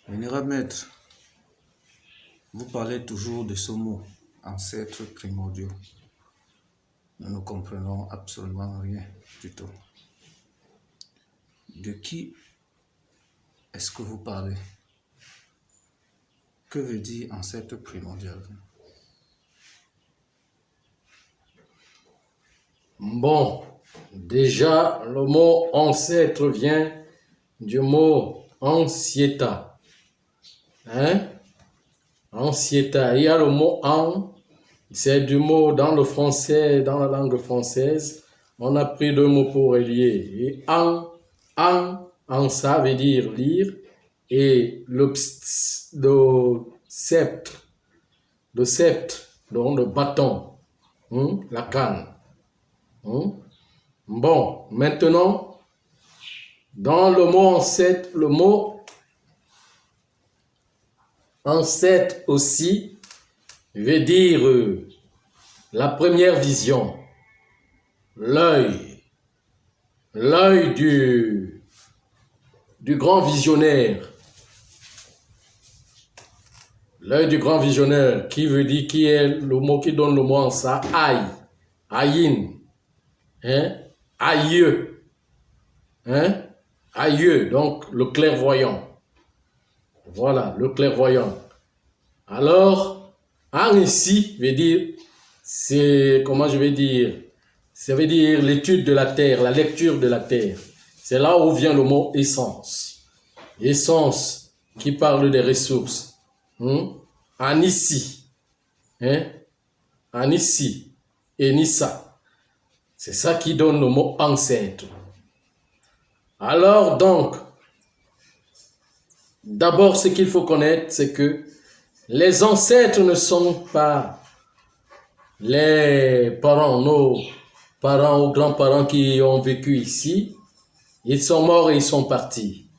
Vénérable maître, vous parlez toujours de ce mot, ancêtres primordiaux. Nous ne comprenons absolument rien du tout. De qui est-ce que vous parlez? Que veut dire ancêtre primordial? Bon, déjà, le mot ancêtre vient du mot ancieta. Ancieta. Il y a le mot an, c'est du mot dans le français, dans la langue française. On a pris deux mots pour relier. Et an, ça veut dire lire. Et le sceptre, donc le bâton, la canne. Bon, maintenant, dans le mot ancêtre aussi veut dire la première vision, l'œil du grand visionnaire. L'œil du grand visionnaire, qui veut dire, qui est le mot qui donne le mot en ça, aïn, aïeux, aïeux, donc le clairvoyant. Voilà, le clairvoyant. Alors, an ici veut dire, c'est, comment je vais dire, ça veut dire l'étude de la terre, la lecture de la terre. C'est là où vient le mot essence. Essence qui parle des ressources. Anissi, Anissi et Nissa. C'est ça qui donne le mot ancêtre. Alors donc, d'abord ce qu'il faut connaître, c'est que les ancêtres ne sont pas les parents, nos parents ou grands-parents qui ont vécu ici. Ils sont morts et ils sont partis.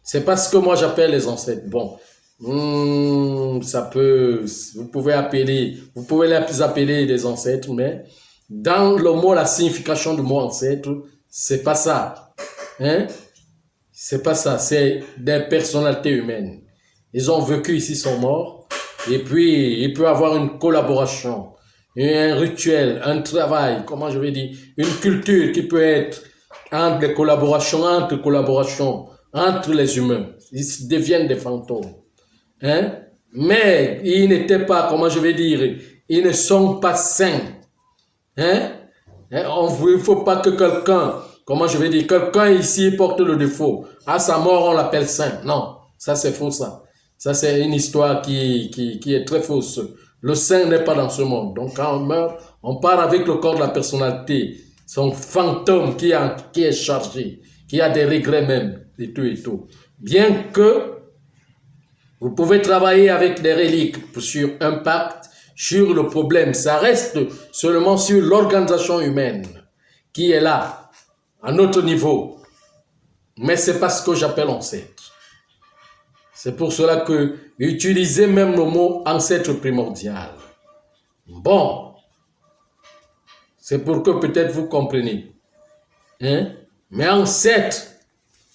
C'est pas ce que moi j'appelle les ancêtres. Bon, ça peut, vous pouvez les appeler des ancêtres, mais dans le mot, la signification du mot ancêtre, c'est pas ça. C'est pas ça, c'est des personnalités humaines. Ils ont vécu ici, sont morts, et puis il peut y avoir une collaboration, un rituel, un travail, comment je vais dire, une culture qui peut être entre les collaborations, entre les humains. Ils deviennent des fantômes. Mais ils n'étaient pas, comment je vais dire, ils ne sont pas saints. Il ne faut pas que quelqu'un, comment je vais dire, quelqu'un ici porte le défaut. À sa mort, on l'appelle saint. Non, ça c'est faux ça. Ça c'est une histoire qui est très fausse. Le saint n'est pas dans ce monde. Donc quand on meurt, on part avec le corps de la personnalité. Son fantôme qui est chargé, qui a des regrets même, et tout et tout. Bien que vous pouvez travailler avec des reliques sur impact, sur le problème. Ça reste seulement sur l'organisation humaine qui est là, à notre niveau. Mais c'est pas ce que j'appelle ancêtre. C'est pour cela que utiliser même le mot ancêtre primordial. Bon, c'est pour que peut-être vous compreniez. Mais ancêtre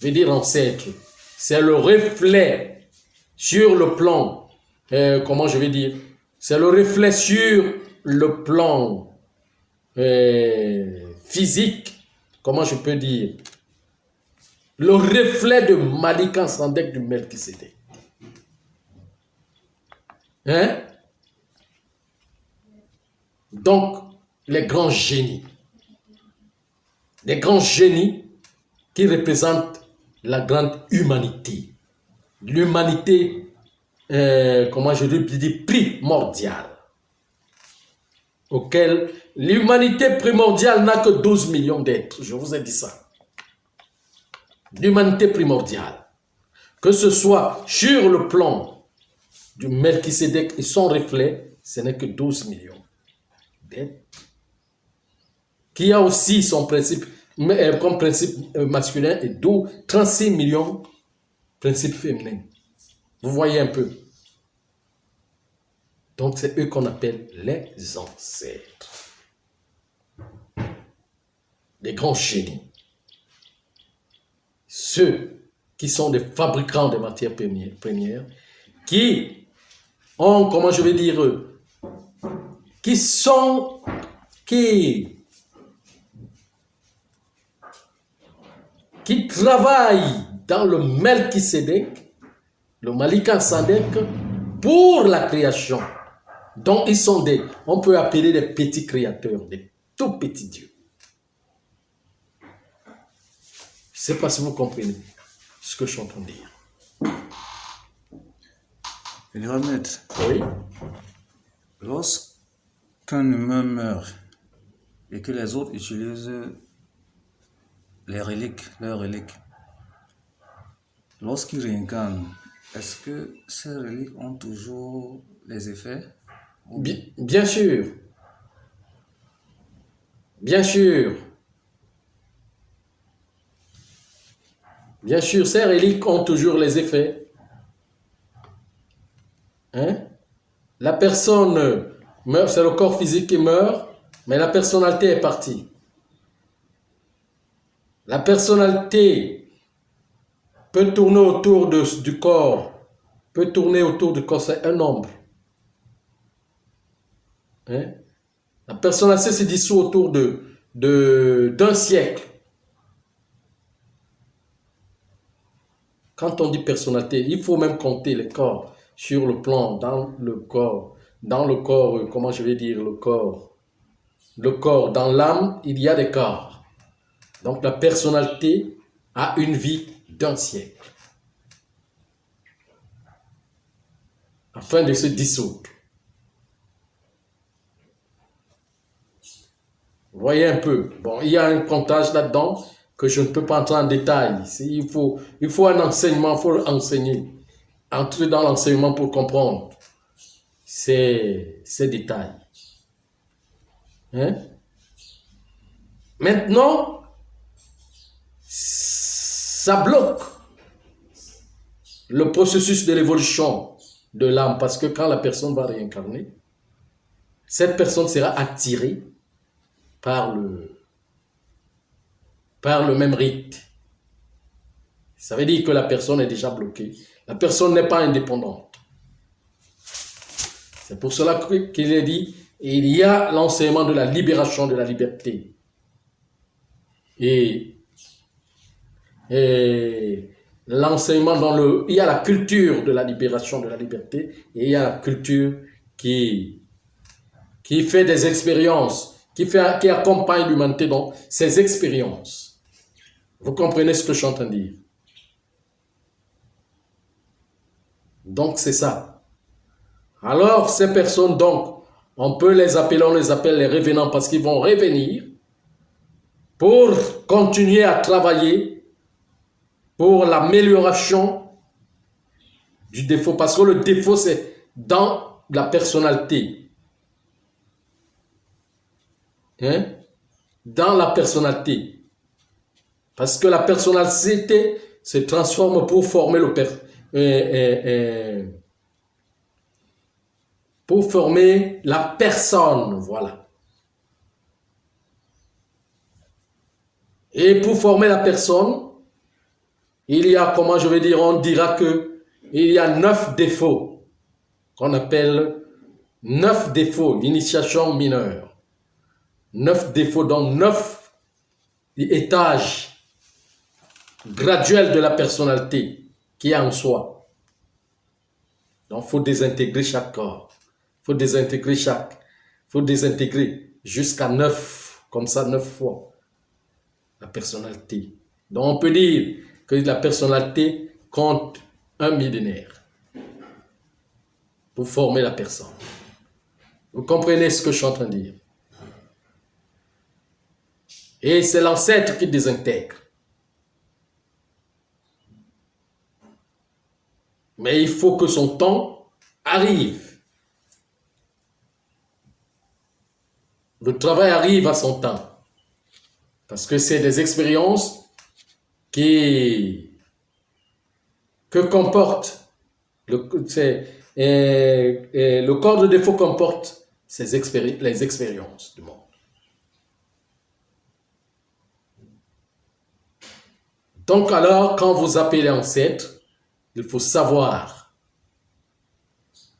veut dire ancêtre. C'est le reflet sur le plan, comment je vais dire, c'est le reflet sur le plan physique, comment je peux dire, le reflet de Malika Sandek du Melchisedec. Donc, les grands génies qui représentent la grande humanité. L'humanité, comment je dis, primordiale. Auquel l'humanité primordiale n'a que 12 millions d'êtres. Je vous ai dit ça. L'humanité primordiale. Que ce soit sur le plan du Melchisedec et son reflet, ce n'est que 12 millions d'êtres. Qui a aussi son principe, comme principe masculin et 36 millions de principes féminins. Vous voyez un peu. Donc c'est eux qu'on appelle les ancêtres. Les grands génies. Ceux qui sont des fabricants de matières premières, qui ont, comment je vais dire, qui travaillent dans le Melchisédek, le Malika Sadek, pour la création. Donc ils sont on peut appeler des petits créateurs, des tout petits dieux. Je ne sais pas si vous comprenez ce que je suis en train de dire. Il va mettre. Oui. Lorsqu'un humain meurt et que les autres utilisent leurs reliques, lorsqu'ils réincarnent, est-ce que ces reliques ont toujours les effets? Bien sûr. Bien sûr. Bien sûr, ces reliques ont toujours les effets. Hein? La personne meurt, c'est le corps physique qui meurt, mais la personnalité est partie. La personnalité peut tourner autour du corps, c'est un nombre. Hein? La personnalité se dissout autour d'un siècle. Quand on dit personnalité, il faut même compter les corps sur le plan, dans le corps, comment je vais dire, le corps, dans l'âme, il y a des corps. Donc la personnalité a une vie d'un siècle, afin de se dissoudre. Vous voyez un peu, bon, il y a un comptage là-dedans que je ne peux pas entrer en détail. Il faut un enseignement, il faut enseigner. Entrer dans l'enseignement pour comprendre ces détails. Hein? Maintenant, ça bloque le processus de l'évolution de l'âme, parce que quand la personne va réincarner, cette personne sera attirée par le même rite. Ça veut dire que la personne est déjà bloquée. La personne n'est pas indépendante. C'est pour cela qu'il est dit, il y a l'enseignement de la libération de la liberté. Et l'enseignement il y a la culture de la libération de la liberté, et il y a la culture qui fait des expériences, qui accompagne l'humanité dans ces expériences. Vous comprenez ce que je suis en train de dire? Donc c'est ça. Alors ces personnes, donc, on les appelle les revenants, parce qu'ils vont revenir pour continuer à travailler pour l'amélioration du défaut, parce que le défaut c'est dans la personnalité. Hein? Dans la personnalité. Parce que la personnalité se transforme pour former pour former la personne, voilà. Et pour former la personne, il y a, comment je vais dire, on dira que il y a 9 défauts qu'on appelle 9 défauts d'initiation mineure. 9 défauts, donc 9 étages graduels de la personnalité qui est en soi. Donc, il faut désintégrer chaque corps. Il faut désintégrer jusqu'à 9, comme ça 9 fois la personnalité. Donc, on peut dire que la personnalité compte 1 millénaire pour former la personne. Vous comprenez ce que je suis en train de dire? Et c'est l'ancêtre qui désintègre. Mais il faut que son temps arrive. Le travail arrive à son temps. Parce que c'est des expériences que comporte le corps de défaut comporte les expériences du monde. Donc alors, quand vous appelez ancêtre, il faut savoir.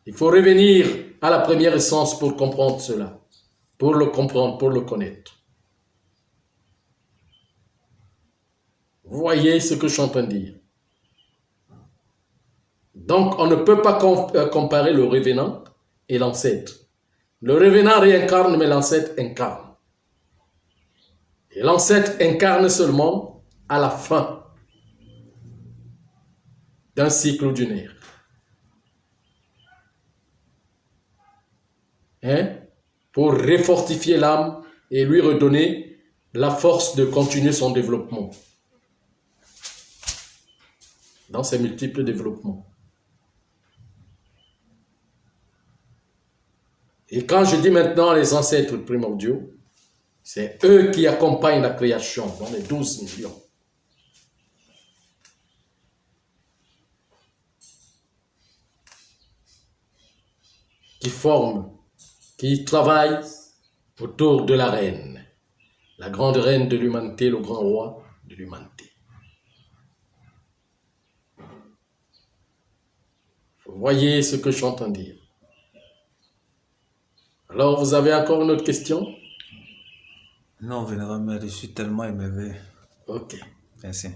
Il faut revenir à la première essence pour comprendre cela, pour le comprendre, pour le connaître. Vous voyez ce que je suis en train de dire. Donc, on ne peut pas comparer le revenant et l'ancêtre. Le revenant réincarne, mais l'ancêtre incarne. Et l'ancêtre incarne seulement à la fin d'un cycle ou d'une ère. Pour réfortifier l'âme et lui redonner la force de continuer son développement dans ses multiples développements. Et quand je dis maintenant les ancêtres primordiaux, c'est eux qui accompagnent la création dans les 12 millions. Qui forment, qui travaillent autour de la reine, la grande reine de l'humanité, le grand roi de l'humanité. Vous voyez ce que je suis en train de dire. Alors, vous avez encore une autre question? Non, vénérable, mais je suis tellement émerveillé. Ok. Merci.